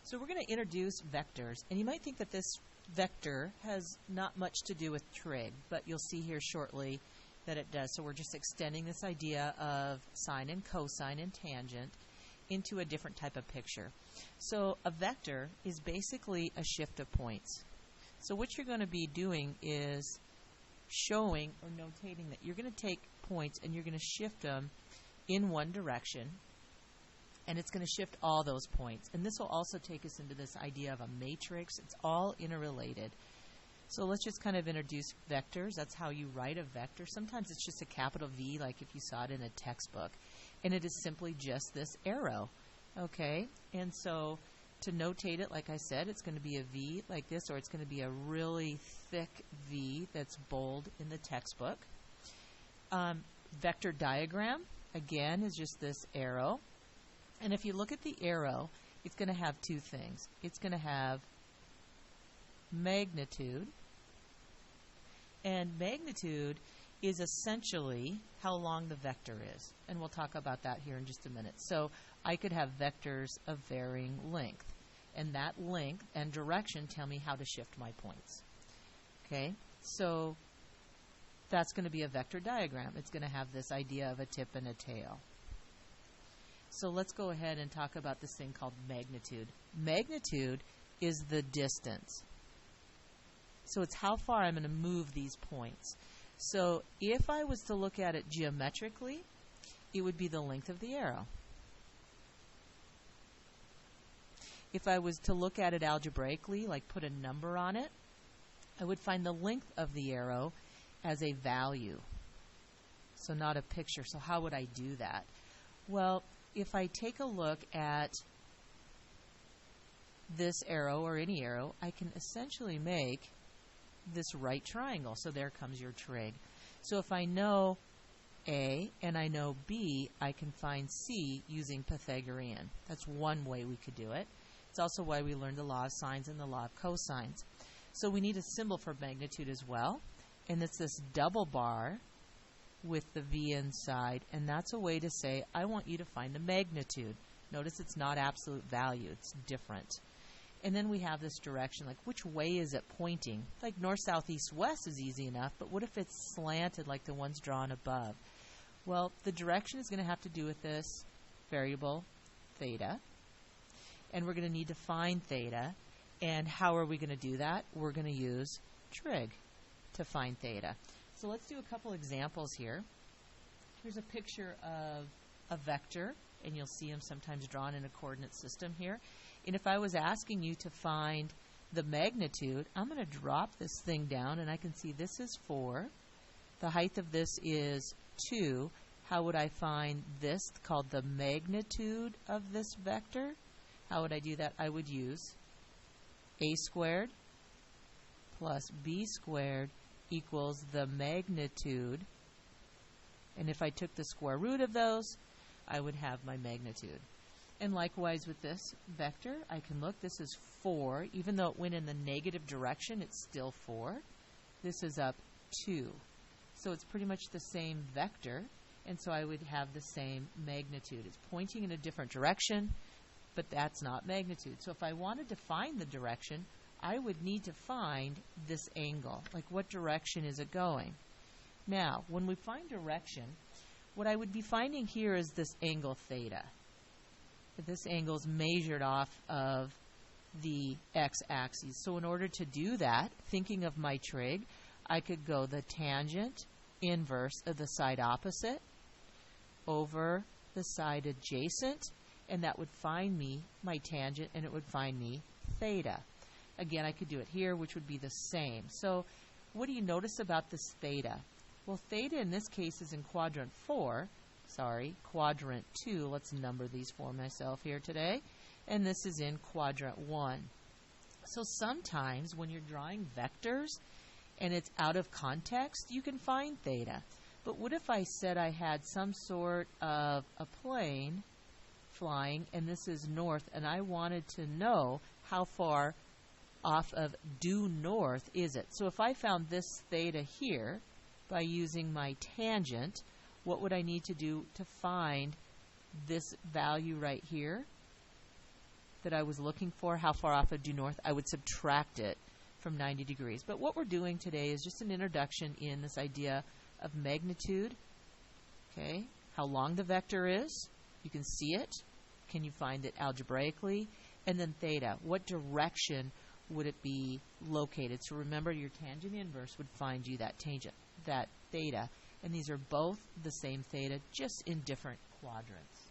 So we're going to introduce vectors, and you might think that this vector has not much to do with trig, but you'll see here shortly that it does. So we're just extending this idea of sine and cosine and tangent into a different type of picture. So a vector is basically a shift of points. So what you're going to be doing is showing or notating that you're going to take points and you're going to shift them in one direction, and it's going to shift all those points. And this will also take us into this idea of a matrix. It's all interrelated. So let's just kind of introduce vectors. That's how you write a vector. Sometimes it's just a capital V, like if you saw it in a textbook. And it is simply just this arrow. Okay? And so to notate it, like I said, it's going to be a V like this, or it's going to be a really thick V that's bold in the textbook. Vector diagram, again, is just this arrow. And if you look at the arrow, it's going to have two things. It's going to have magnitude, and magnitude is essentially how long the vector is. And we'll talk about that here in just a minute. So I could have vectors of varying length, and that length and direction tell me how to shift my points. Okay, so that's going to be a vector diagram. It's going to have this idea of a tip and a tail. So let's go ahead and talk about this thing called magnitude. Magnitude is the distance. So it's how far I'm going to move these points. So if I was to look at it geometrically, it would be the length of the arrow. If I was to look at it algebraically, like put a number on it, I would find the length of the arrow as a value. So not a picture. So how would I do that? Well, if I take a look at this arrow or any arrow, I can essentially make this right triangle. So there comes your trig. So if I know A and I know B, I can find C using Pythagorean. That's one way we could do it. It's also why we learned the law of sines and the law of cosines. So we need a symbol for magnitude as well, and it's this double bar with the V inside, and that's a way to say I want you to find the magnitude. Notice it's not absolute value, it's different. And then we have this direction, like which way is it pointing? Like north, south, east, west is easy enough, but what if it's slanted like the ones drawn above? Well, the direction is going to have to do with this variable theta, and we're going to need to find theta. And how are we going to do that? We're going to use trig to find theta. So let's do a couple examples here. Here's a picture of a vector, and you'll see them sometimes drawn in a coordinate system here. And if I was asking you to find the magnitude, I'm going to drop this thing down, and I can see this is 4. The height of this is 2. How would I find this called the magnitude of this vector? How would I do that? I would use a squared plus b squared equals the magnitude. And if I took the square root of those, I would have my magnitude. And likewise with this vector, I can look, this is 4. Even though it went in the negative direction, it's still 4. This is up 2. So it's pretty much the same vector, and so I would have the same magnitude. It's pointing in a different direction, but that's not magnitude. So if I wanted to find the direction, I would need to find this angle. Like what direction is it going? Now, when we find direction, what I would be finding here is this angle theta. This angle is measured off of the x-axis. So in order to do that, thinking of my trig, I could go the tangent inverse of the side opposite over the side adjacent, and that would find me my tangent, and it would find me theta. Again, I could do it here, which would be the same. So what do you notice about this theta? Well, theta in this case is in quadrant 4. Sorry, quadrant 2. Let's number these for myself here today. And this is in quadrant 1. So sometimes when you're drawing vectors and it's out of context, you can find theta. But what if I said I had some sort of a plane flying, and this is north, and I wanted to know how far off of due north is it? So if I found this theta here by using my tangent, what would I need to do to find this value right here? that I was looking for, how far off of due north, I would subtract it from 90 degrees. But what we're doing today is just an introduction in this idea of magnitude, okay, how long the vector is. You can see it. Can you find it algebraically? And then theta, what direction would it be located? So remember, your tangent inverse would find you that tangent, that theta. And these are both the same theta, just in different quadrants.